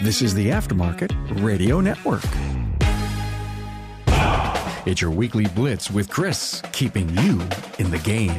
This is the Aftermarket Radio Network. It's your weekly blitz with Chris, keeping you in the game.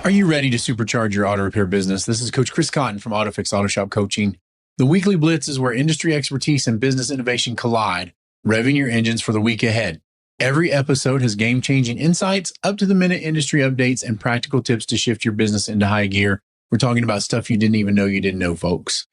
Are you ready to supercharge your auto repair business? This is Coach Chris Cotton from AutoFix Auto Shop Coaching. The weekly blitz is where industry expertise and business innovation collide, revving your engines for the week ahead. Every episode has game-changing insights, up-to-the-minute industry updates, and practical tips to shift your business into high gear. We're talking about stuff you didn't even know you didn't know, folks.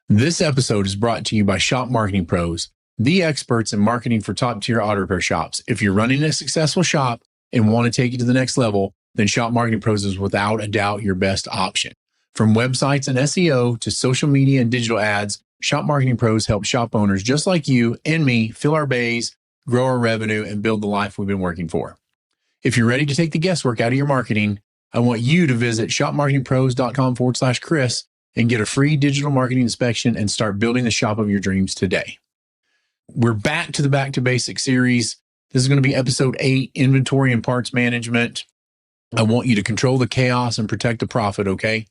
This episode is brought to you by Shop Marketing Pros, the experts in marketing for top-tier auto repair shops. If you're running a successful shop and want to take it to the next level, then Shop Marketing Pros is without a doubt your best option. From websites and SEO to social media and digital ads, Shop Marketing Pros help shop owners just like you and me fill our bays, grow our revenue, and build the life we've been working for. If you're ready to take the guesswork out of your marketing, I want you to visit shopmarketingpros.com/Chris and get a free digital marketing inspection and start building the shop of your dreams today. We're back to the Back to Basics series. This is going to be episode 8, Inventory and Parts Management. I want you to control the chaos and protect the profit, okay?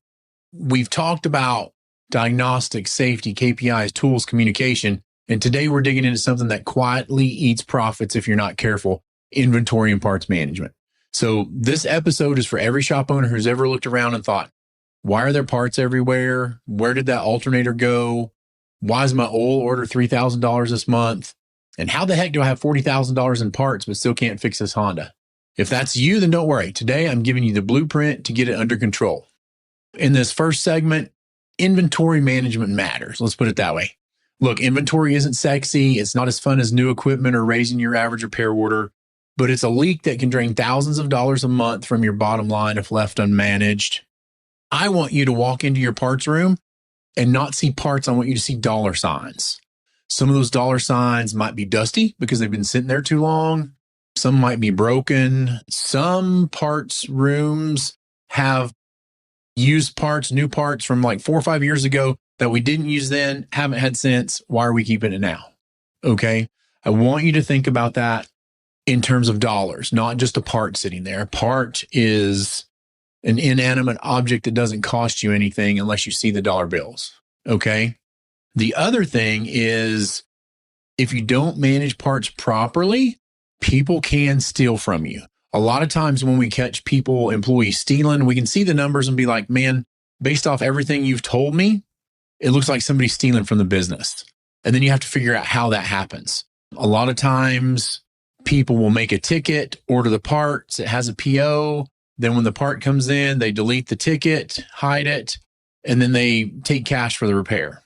We've talked about diagnostics, safety, KPIs, tools, communication. And today we're digging into something that quietly eats profits if you're not careful, inventory and parts management. So this episode is for every shop owner who's ever looked around and thought, why are there parts everywhere? Where did that alternator go? Why is my oil order $3,000 this month? And how the heck do I have $40,000 in parts but still can't fix this Honda? If that's you, then don't worry. Today I'm giving you the blueprint to get it under control. In this first segment, inventory management matters. Let's put it that way. Look, inventory isn't sexy. It's not as fun as new equipment or raising your average repair order, but it's a leak that can drain thousands of dollars a month from your bottom line if left unmanaged. I want you to walk into your parts room and not see parts. I want you to see dollar signs. Some of those dollar signs might be dusty because they've been sitting there too long. Some might be broken. Some parts rooms have used parts, new parts from like 4 or 5 years ago that we didn't use then, haven't had since. Why are we keeping it now? Okay. I want you to think about that in terms of dollars, not just a part sitting there. A part is an inanimate object that doesn't cost you anything unless you see the dollar bills. Okay. The other thing is if you don't manage parts properly, people can steal from you. A lot of times when we catch employees stealing, we can see the numbers and be like, man, based off everything you've told me, it looks like somebody's stealing from the business. And then you have to figure out how that happens. A lot of times people will make a ticket, order the parts, it has a PO. Then when the part comes in, they delete the ticket, hide it, and then they take cash for the repair.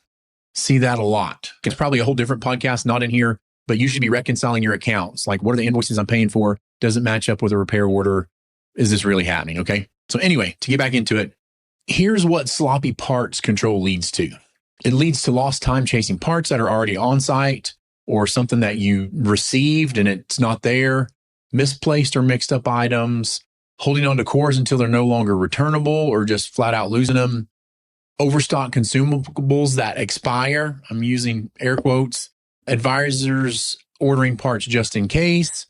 See that a lot. It's probably a whole different podcast, not in here, but you should be reconciling your accounts. Like, what are the invoices I'm paying for? Does it match up with a repair order? Is this really happening? Okay. So anyway, to get back into it, here's what sloppy parts control leads to. It leads to lost time chasing parts that are already on site or something that you received and it's not there, misplaced or mixed up items, holding on to cores until they're no longer returnable or just flat out losing them, overstock consumables that expire. I'm using air quotes, advisors ordering parts just in case,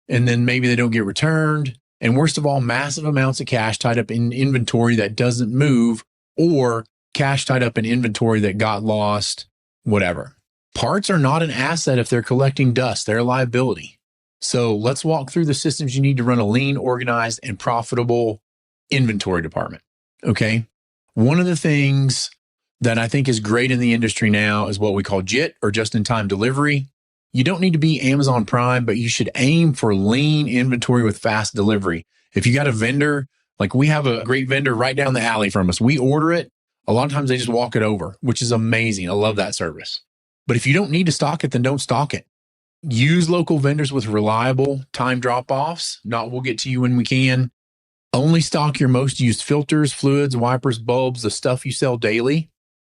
and then maybe they don't get returned. And worst of all, massive amounts of cash tied up in inventory that doesn't move or cash tied up in inventory that got lost, whatever. Parts are not an asset if they're collecting dust. They're a liability. So let's walk through the systems you need to run a lean, organized, and profitable inventory department. Okay. One of the things that I think is great in the industry now is what we call JIT, or just-in-time delivery. You don't need to be Amazon Prime, but you should aim for lean inventory with fast delivery. If you got a vendor, like we have a great vendor right down the alley from us, we order it. A lot of times they just walk it over, which is amazing. I love that service. But if you don't need to stock it, then don't stock it. Use local vendors with reliable time drop-offs. Not we'll get to you when we can. Only stock your most used filters, fluids, wipers, bulbs, the stuff you sell daily.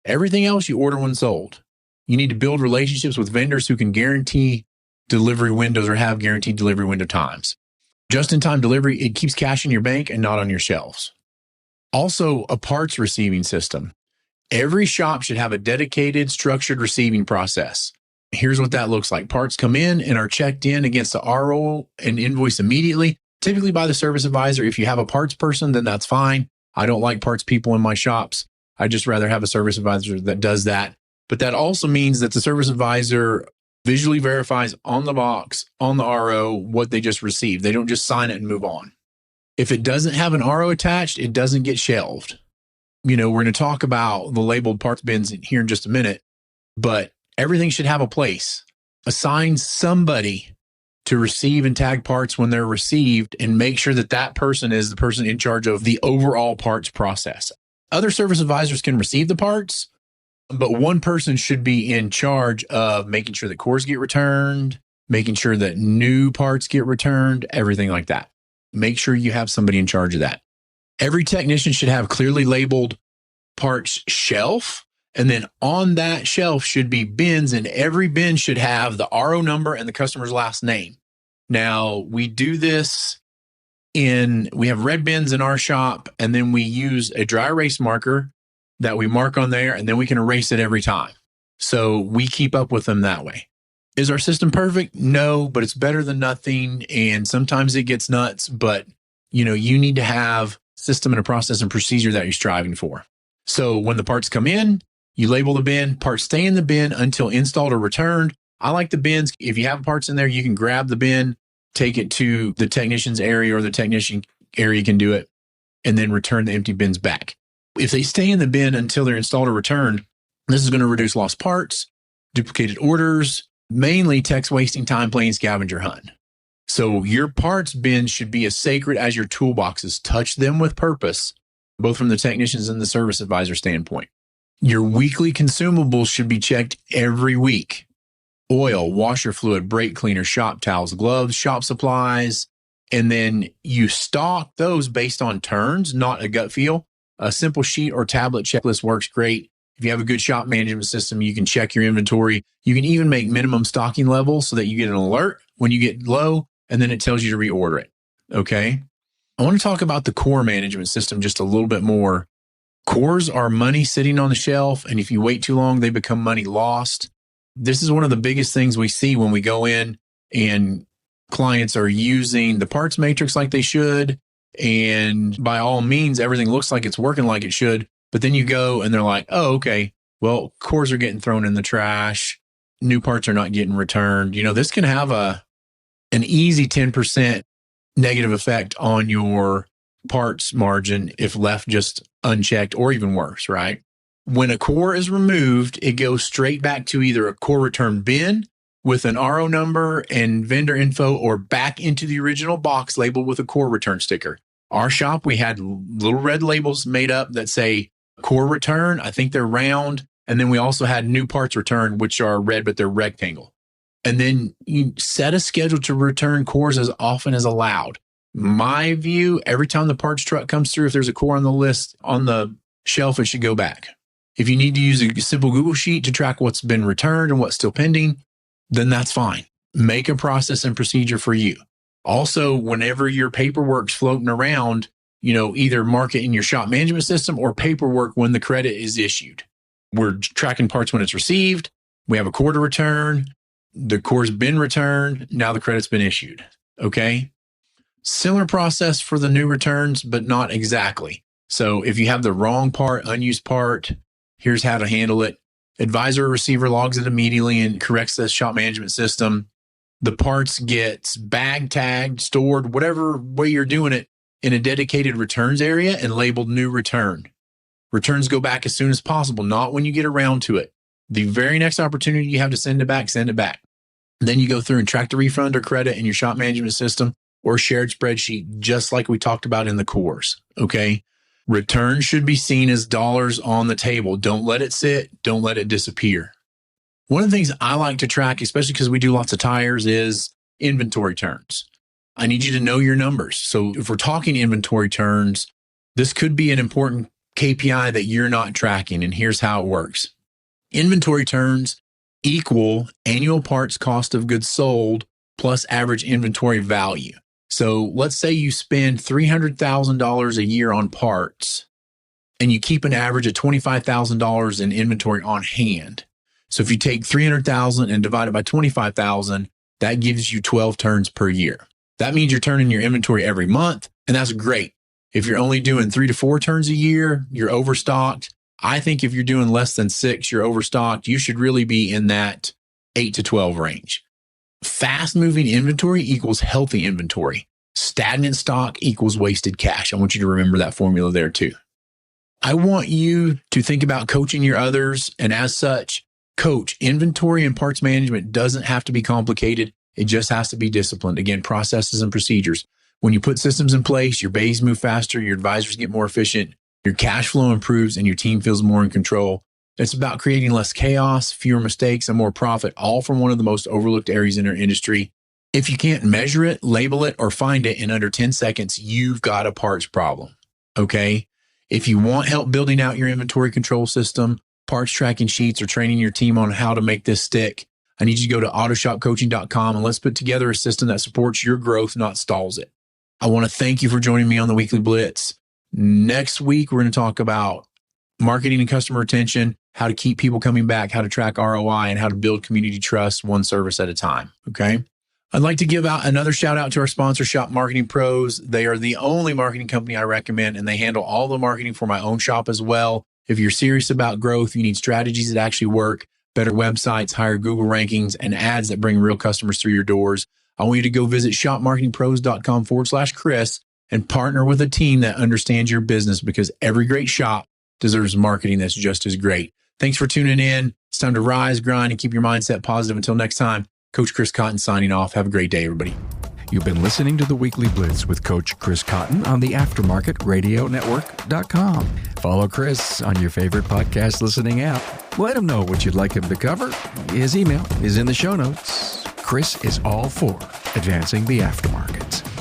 Everything else you order when sold. You need to build relationships with vendors who can guarantee delivery windows or have guaranteed delivery window times. Just-in-time delivery, it keeps cash in your bank and not on your shelves. Also, a parts receiving system. Every shop should have a dedicated, structured receiving process. Here's what that looks like. Parts come in and are checked in against the RO and invoice immediately. typically by the service advisor. If you have a parts person, then that's fine. I don't like parts people in my shops. I just rather have a service advisor that does that. But that also means that the service advisor visually verifies on the box, on the RO, what they just received. They don't just sign it and move on. If it doesn't have an RO attached, it doesn't get shelved. We're going to talk about the labeled parts bins here in just a minute, but everything should have a place. Assign somebody to receive and tag parts when they're received, and make sure that that person is the person in charge of the overall parts process. Other service advisors can receive the parts, but one person should be in charge of making sure that cores get returned, making sure that new parts get returned, everything like that. Make sure you have somebody in charge of that. Every technician should have clearly labeled parts shelf. And then on that shelf should be bins, and every bin should have the RO number and the customer's last name. Now, we do this we have red bins in our shop, and then we use a dry erase marker that we mark on there, and then we can erase it every time. So we keep up with them that way. Is our system perfect? No, but it's better than nothing. And sometimes it gets nuts, but you need to have system and a process and procedure that you're striving for. So when the parts come in, you label the bin. Parts stay in the bin until installed or returned. I like the bins. If you have parts in there, you can grab the bin, take it to the technician's area, or the technician area can do it, and then return the empty bins back. If they stay in the bin until they're installed or returned, this is going to reduce lost parts, duplicated orders, mainly techs wasting time playing scavenger hunt. So your parts bins should be as sacred as your toolboxes. Touch them with purpose, both from the technicians and the service advisor standpoint. Your weekly consumables should be checked every week. Oil, washer fluid, brake cleaner, shop towels, gloves, shop supplies. And then you stock those based on turns, not a gut feel. A simple sheet or tablet checklist works great. If you have a good shop management system, you can check your inventory. You can even make minimum stocking levels so that you get an alert when you get low, and then it tells you to reorder it. Okay. I want to talk about the core management system just a little bit more. Cores are money sitting on the shelf, and if you wait too long, they become money lost. This is one of the biggest things we see when we go in and clients are using the parts matrix like they should. And by all means, everything looks like it's working like it should. But then you go and they're like, oh, okay, well, cores are getting thrown in the trash. New parts are not getting returned. This can have an easy 10% negative effect on your parts margin if left just unchecked, or even worse, right? When a core is removed, it goes straight back to either a core return bin with an RO number and vendor info, or back into the original box labeled with a core return sticker. Our shop, we had little red labels made up that say core return. I think they're round. And then we also had new parts return, which are red, but they're rectangle. And then you set a schedule to return cores as often as allowed. My view, every time the parts truck comes through, if there's a core on the list on the shelf, it should go back. If you need to use a simple Google sheet to track what's been returned and what's still pending, then that's fine. Make a process and procedure for you. Also, whenever your paperwork's floating around, either mark it in your shop management system or paperwork when the credit is issued. We're tracking parts when it's received. We have a core to return. The core's been returned. Now the credit's been issued. Okay. Similar process for the new returns, but not exactly. So if you have the wrong part, unused part, here's how to handle it. Advisor or receiver logs it immediately and corrects the shop management system. The parts gets bag tagged, stored, whatever way you're doing it, in a dedicated returns area and labeled new return. Returns go back as soon as possible, not when you get around to it. The very next opportunity you have to send it back, send it back. Then you go through and track the refund or credit in your shop management system or shared spreadsheet, just like we talked about in the course. Okay. Return should be seen as dollars on the table. Don't let it sit. Don't let it disappear. One of the things I like to track, especially because we do lots of tires, is inventory turns. I need you to know your numbers. So if we're talking inventory turns, this could be an important KPI that you're not tracking. And here's how it works. Inventory turns equal annual parts cost of goods sold plus average inventory value. So let's say you spend $300,000 a year on parts and you keep an average of $25,000 in inventory on hand. So if you take $300,000 and divide it by $25,000, that gives you 12 turns per year. That means you're turning your inventory every month, and that's great. If you're only doing 3 to 4 turns a year, you're overstocked. I think if you're doing less than 6, you're overstocked. You should really be in that 8 to 12 range. Fast moving inventory equals healthy inventory. Stagnant stock equals wasted cash. I want you to remember that formula there too. I want you to think about coaching your others, and as such, coach. Inventory and parts management doesn't have to be complicated. It just has to be disciplined. Again, processes and procedures. When you put systems in place, your bays move faster, your advisors get more efficient, your cash flow improves, and your team feels more in control. It's about creating less chaos, fewer mistakes, and more profit, all from one of the most overlooked areas in our industry. If you can't measure it, label it, or find it in under 10 seconds, you've got a parts problem. Okay? If you want help building out your inventory control system, parts tracking sheets, or training your team on how to make this stick, I need you to go to autoshopcoaching.com and let's put together a system that supports your growth, not stalls it. I want to thank you for joining me on the Weekly Blitz. Next week, we're going to talk about marketing and customer retention, how to keep people coming back, how to track ROI, and how to build community trust one service at a time. Okay. I'd like to give out another shout out to our sponsor, Shop Marketing Pros. They are the only marketing company I recommend, and they handle all the marketing for my own shop as well. If you're serious about growth, you need strategies that actually work, better websites, higher Google rankings, and ads that bring real customers through your doors. I want you to go visit shopmarketingpros.com/Chris and partner with a team that understands your business, because every great shop deserves marketing that's just as great. Thanks for tuning in. It's time to rise, grind, and keep your mindset positive. Until next time, Coach Chris Cotton signing off. Have a great day, everybody. You've been listening to the Weekly Blitz with Coach Chris Cotton on the AftermarketRadioNetwork.com. Follow Chris on your favorite podcast listening app. Let him know what you'd like him to cover. His email is in the show notes. Chris is all for advancing the aftermarket.